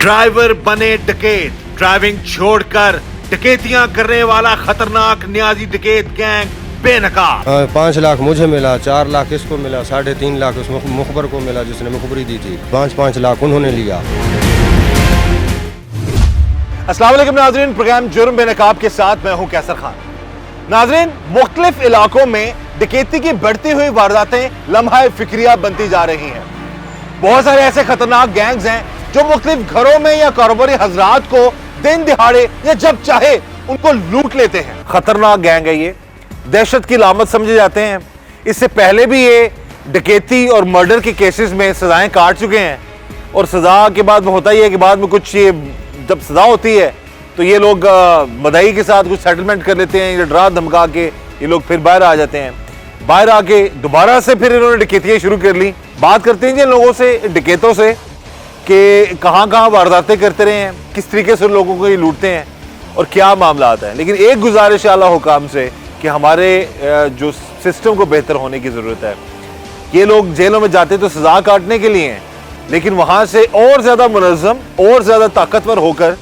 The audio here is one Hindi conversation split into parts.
ड्राइवर बने डकैत, ड्राइविंग छोड़कर डकैतियां करने वाला खतरनाक न्याजी डकैत गैंग बेनकाब। 5 लाख मुझे मिला, 4 लाख इसको मिला, 3.5 लाख उस मुखबर को मिला जिसने मुखबरी दी थी, 5-5 लाख उन्होंने लिया। अस्सलाम वालेकुम नाज़रीन, प्रोग्राम जुर्म बेनकाब के साथ मैं हूं कैसर खान। नाज़रीन, मुख्तलिफ इलाकों में डकैती की बढ़ती हुई वारदातें लम्हा फिक्रिया बनती जा रही हैं। बहुत सारे ऐसे खतरनाक गैंग्स हैं जो मुख्तलिफ घरों में या कारोबारी हजरात को दिन दिहाड़े या जब चाहे उनको लूट लेते हैं। खतरनाक गैंग है ये, दहशत की लामत समझे जाते हैं। इससे पहले भी ये डकैती और मर्डर के केसेस में सजाएं काट चुके हैं और सजा के बाद में होता ही है कि बाद में कुछ ये जब सजा होती है तो ये लोग मदई के साथ कुछ सेटलमेंट कर लेते हैं, ये डरा धमका के ये लोग फिर बाहर आ जाते हैं। बाहर आके दोबारा से फिर इन्होंने डकैतियां शुरू कर ली। बात करते हैं जिन लोगों से, डकैतों से, कि कहाँ कहाँ वारदातें करते रहे हैं, किस तरीके से लोगों को ये लूटते हैं और क्या मामला आता है। लेकिन एक गुजारिश आला हुकाम से कि हमारे जो सिस्टम को बेहतर होने की ज़रूरत है। ये लोग जेलों में जाते तो सजा काटने के लिए हैं, लेकिन वहाँ से और ज़्यादा मुनज़्ज़म और ज़्यादा ताकतवर होकर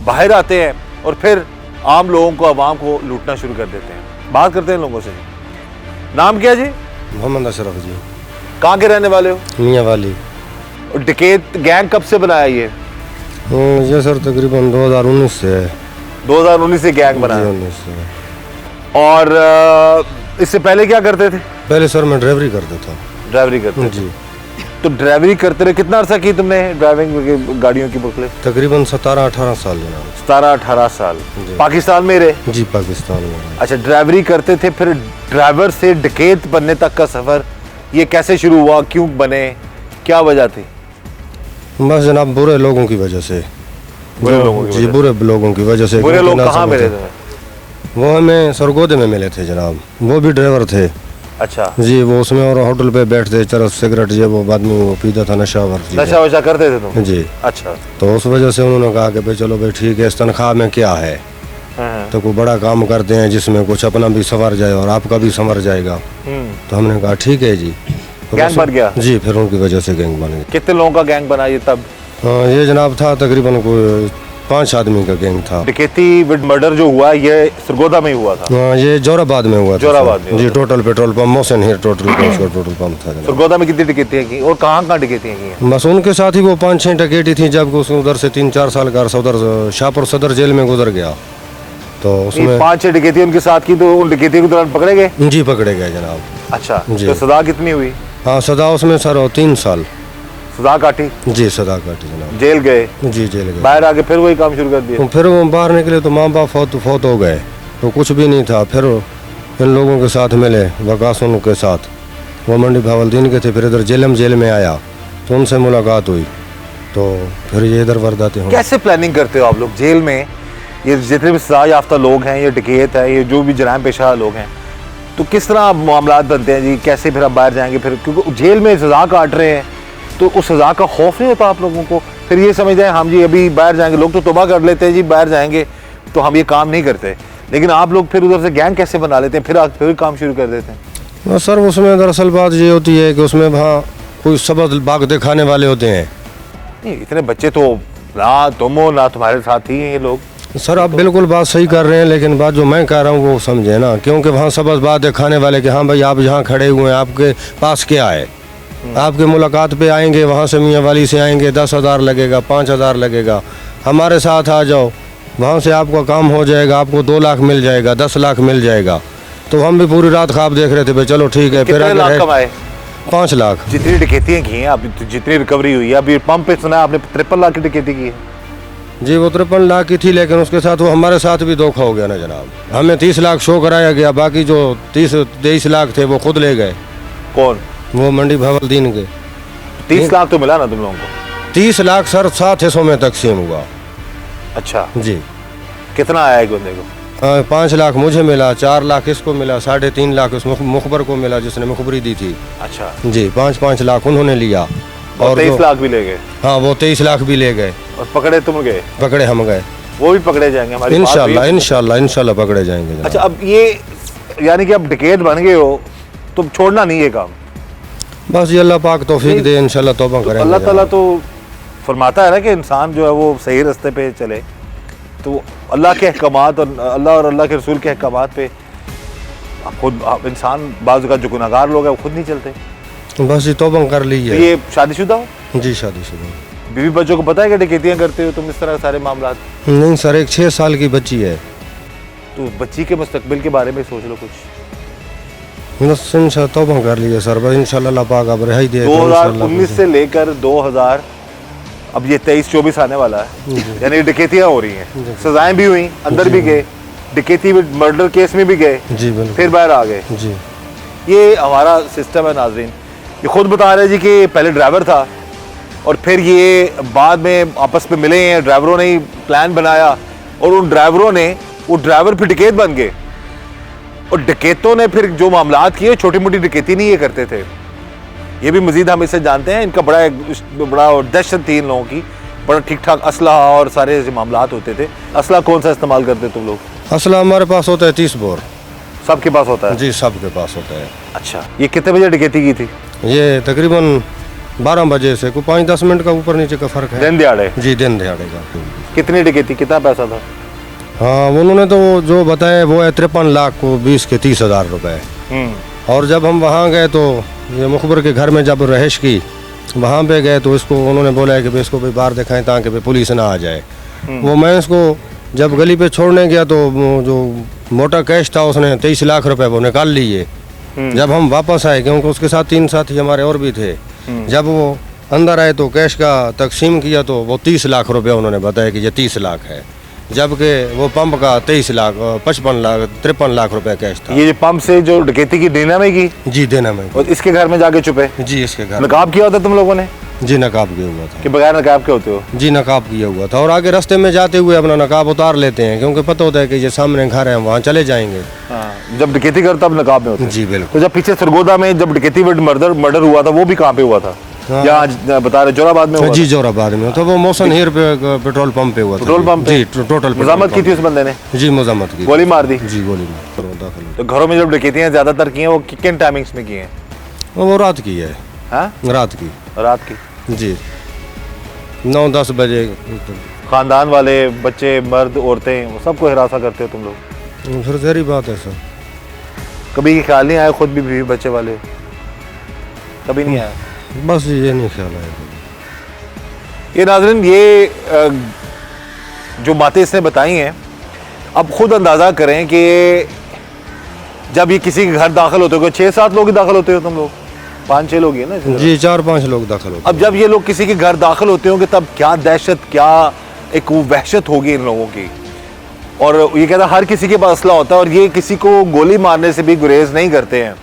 बाहर आते हैं और फिर आम लोगों को, आवाम को लूटना शुरू कर देते हैं। बात करते हैं लोगों से। नाम क्या जी? मोहम्मद अशरफ जी। कहाँ के रहने वाले हो? मियाँ वाली। और डकैत गैंग कब से बनाया ये? ये सर तकरीबन 2019 से है। 2019 से गैंग बनाया। 2019 से। और इससे पहले क्या करते थे? पहले सर मैं ड्राइवरी करता था। ड्राइवरी करते जी। तो ड्राइवरी करते रहे, कितना अर्सा की तुमने ड्राइविंग गाड़ियों की बुकलेट? तकरीबन 17-18 साल जनाब। 17-18 साल। पाकिस्तान में रहे? जी पाकिस्तान में। अच्छा, ड्राइवरी करते थे, फिर ड्राइवर से डकैत बनने तक का सफर ये कैसे शुरू हुआ, क्यों बने, क्या वजह थी? बस जनाब बुरे लोगों की वजह से। बुरे लोगों की जी, बुरे लोगों की वजह से। बुरे लोग कहाँ मिले थे? वो हमें सरगोदे में मिले थे जनाब, वो भी ड्राइवर थे। अच्छा जी, वो उसमें और होटल पे बैठते, चरस सिगरेट जो वो बाद में वो पीता था, नशा वशा करते थे तुम? जी। अच्छा, तो उस वजह से उन्होंने कहा कि भाई चलो भाई ठीक है, इस तनख्वाह में क्या है, तो कोई बड़ा काम करते हैं जिसमें कुछ अपना भी संवर जाए और आपका भी संवर जाएगा। तो हमने कहा ठीक है जी। तो गैंग बन गया? जी, फिर उनकी वजह से गैंग बन गया। कितने लोगों का गैंग बना ये तब? ये जनाब था तकरीबन कोई 5 आदमी का गैंग था। डकैती विद मर्डर जो हुआ ये सरगोदा में हुआ था? ये जोराबाद में हुआ था। जोराबाद में? जी, टोटल पेट्रोल पंप, मोहसिन हीर टोटल पंप था। सरगोदा में कितनी डकैतियां की और कहाँ डकैतियां की? बस उनके साथ ही वो 5-6 डकैती थी, जब उधर से 3-4 साल का अरसा उधर शाहपुर सदर जेल में गुजर गया। तो उसमें 5-6 डकैती उनके साथ की, तो उन डकैती के दौरान पकड़े गए? जी पकड़े गए जनाब। अच्छा, तो सजा कितनी हुई? हाँ, सजा उसमें सर 3 साल सजा काटी? जी, सजा काटी जनाब। जेल गए? जी, जेल गए। बाहर आके फिर वही काम शुरू कर दिया? फिर वो बाहर निकले तो माँ बाप फौत हो गए, तो कुछ भी नहीं था। फिर इन लोगों के साथ मिले, वकासुन के साथ, वो मंडी भावलदीन के थे। फिर इधर जेल में आया तो उनसे मुलाकात हुई, तो फिर ये इधर वारदातें हो। कैसे प्लानिंग करते हो आप लोग जेल में? ये जितने भी सजा याफ्ता लोग हैं, ये डकैत है, ये जो भी जराइम पेशा लोग हैं, तो किस तरह मामला बनते हैं जी? कैसे फिर आप बाहर जाएंगे? फिर क्योंकि जेल में सजा काट रहे हैं तो उस सजा का खौफ नहीं होता आप लोगों को? फिर ये समझते हैं हम जी अभी बाहर जाएंगे, लोग तो तौबा कर लेते हैं जी बाहर जाएंगे तो हम ये काम नहीं करते, लेकिन आप लोग फिर उधर से गैंग कैसे बना लेते हैं, फिर काम शुरू कर देते हैं? सर उसमें दरअसल बात ये होती है कि उसमें वहाँ कोई सबक बाग दिखाने वाले होते हैं। नहीं, इतने बच्चे तो ना तुम हो ना तुम्हारे साथ ही हैं ये लोग। सर आप बिल्कुल बात सही कर रहे हैं, लेकिन बात जो मैं कह रहा हूँ वो समझे ना, क्योंकि वहाँ सबक बात दिखाने वाले कि हाँ भाई आप यहाँ खड़े हुए हैं, आपके पास क्या है, आपके मुलाकात पे आएंगे, वहाँ से मियाँ वाली से आएंगे, 10,000 लगेगा, 5,000 लगेगा, हमारे साथ आ जाओ, वहाँ से आपका काम हो जाएगा, आपको 2 लाख मिल जाएगा, 10 लाख मिल जाएगा। तो हम भी पूरी रात ख्वाब देख रहे थे भाई चलो ठीक है। फिर लाख कमाए? 5 लाख। जितनी डकैतियाँ की हैं, अब जितनी रिकवरी हुई है, अभी पंप पे सुना आपने 53 लाख की डकैती की है? जी, वो 53 लाख की थी, लेकिन उसके साथ वो हमारे साथ भी धोखा हो गया ना जनाब। हमें 30 लाख शो कराया गया, बाकी जो 23 लाख थे वो खुद ले गए। कौन? वो मंडी भावलदीन के। 30 लाख तो मिला ना तुम लोगों को? 30 लाख सर 7 हिस्सों में तकसीम हुआ। अच्छा जी। कितना आया एक बंदे को? 5 लाख मुझे मिला, 4 लाख इसको मिला, 3.5 लाख उस मुखबर को मिला जिसने मुखबरी दी थी। अच्छा जी, 5-5 लाख उन्होंने लिया। और 23 लाख भी ले गए? हाँ, वो 23 लाख भी ले गए। और पकड़े तुम गए? पकड़े हम गए। वो भी पकड़े जाएंगे हमारी इंशाल्लाह पकड़े जाएंगे। अच्छा, अब ये यानी कि अब डकैत बन गए हो, तुम छोड़ना नहीं ये काम? बस ये अल्लाह पाक तौफीक दे, इंशाल्लाह तौबा करेंगे। अल्लाह ताला तो फरमाता है ना कि इंसान जो है वो सही रास्ते पे चले, तो अल्लाह के अहकामात और अल्लाह के रसूल के अहकामात पे खुद इंसान बाज़ का जो गुनहगार लोग हैं वो खुद नहीं चलते। बस ये तौबा कर ली तो है। ये शादीशुदा हो? जी शादीशुदा। बीवी बच्चों को पता है कि डकैतियाँ करते हो तुम, इस तरह के सारे मामला? नहीं सर, एक 6 साल की बच्ची है। तो बच्ची के मुस्तकबिल के बारे में सोच लो कुछ। बस इंशाल्लाह तौबा कर ली है सर, बस इंशाल्लाह अल्लाह पाक अब रिहाई दे। 2019 से लेकर 2000 अब ये 23-24 आने वाला है, यानी डकैतियाँ हो रही हैं, सजाएं भी हुई, अंदर भी गए, डकैती में मर्डर केस में भी गए, जी बिल्कुल, फिर बाहर आ गए। जी ये हमारा सिस्टम है नाज़रीन। ये खुद बता रहे जी कि पहले ड्राइवर था और फिर ये बाद में आपस में मिले हैं, ड्राइवरों ने ही प्लान बनाया और उन ड्राइवरों ने, वो ड्राइवर फिर डकैत बन गए और डकैतों ने फिर जो मामलात किए, छोटी मोटी डकैती नहीं ये करते थे। ये भी मजीद हम इससे जानते हैं, इनका बड़ा दहशत थी इन लोगों की, बड़ा ठीक ठाक असला और सारे मामलात होते थे। असला कौन सा इस्तेमाल करते तुम लोग? असला हमारे पास होता है 30 बोर। सबके पास होता है? जी सबके पास होता है। अच्छा, ये कितने बजे डकैती की थी? ये तकरीबन 12 बजे से कोई 5-10 मिनट का ऊपर नीचे का फर्क है। दिन दिहाड़े? जी दिन दिहाड़े का। कितनी डकैती, कितना पैसा था? हाँ उन्होंने तो जो बताया वो है 53 लाख को 20 के 30 हज़ार रुपये। और जब हम वहाँ गए तो ये मुखबर के घर में जब रहिश की, वहाँ पे गए तो इसको उन्होंने बोला है कि भाई इसको भाई बाहर दिखाएं ताकि भाई पुलिस ना आ जाए। वो मैं इसको जब गली पे छोड़ने गया तो जो मोटा कैश था उसने 23 लाख रुपए वो निकाल लिए। जब हम वापस आए, क्योंकि उसके साथ 3 साथी हमारे और भी थे, जब वो अंदर आए तो कैश का तकसीम किया तो वो 30 लाख रुपए उन्होंने बताया कि ये 30 लाख है, जबकि वो पंप का 23 लाख 53 लाख रुपए कैश था। ये पंप से जो डकैती की देना में की? जी देना में। और इसके घर में जाके छुपे? जी इसके घर। नकाब किया होता तुम लोगों ने? जी नकाब किया हुआ था। कि बगैर नकाब के होते हो? जी नकाब किया हुआ था, और आगे रास्ते में जाते हुए अपना नकाब उतार लेते हैं, क्योंकि पता होता है कि ये सामने घर है, वहाँ चले जाएंगे। हाँ, जब डकैती करता तब नकाब में होते? जी बिल्कुल। तो जब पीछे सरगोदा में जब डकैती मर्डर हुआ था वो भी कहाँ पे हुआ था? हाँ। यहाँ बता रहे जोराबाद में हुआ? जी जोराबाद में। तो वो मोहसन हीर पे पेट्रोल पंप पे हुआ था। Petrol pump? जी टोटल मजामत की थी उस बंदे ने? जी मजामत की। गोली मार दी? जी गोली मार। तो घरों में जब डकैतियाँ ज्यादातर की हैं वो किन टाइमिंग्स में की हैं? वो रात की है। हाँ? रात की। रात की? जी। 9-10 बजे। खानदान वाले, बच्चे, मर्द, औरतें, वो सबको हिरासा करते हो तुम लोग? फिर जहरी बात है सर। कभी ये ख्याल नहीं आया खुद भी बीवी बच्चे वाले? कभी नहीं आया? बस ये नहीं ख्याल आया। ये नाज़रीन, ये जो बातें इसने बताई हैं, अब खुद अंदाज़ा करें कि जब ये किसी के घर दाखिल होते हो, 6-7 लोग ही दाखिल होते हो तुम लोग? 5-6 लोग ही है ना? जी 4-5 लोग दाखिल होते। अब जब ये लोग किसी के घर दाखिल होते होंगे तब क्या दहशत, क्या एक वो वहशत होगी इन लोगों की। और ये कहता हर किसी के पास असला होता है और ये किसी को गोली मारने से भी गुरेज नहीं करते हैं।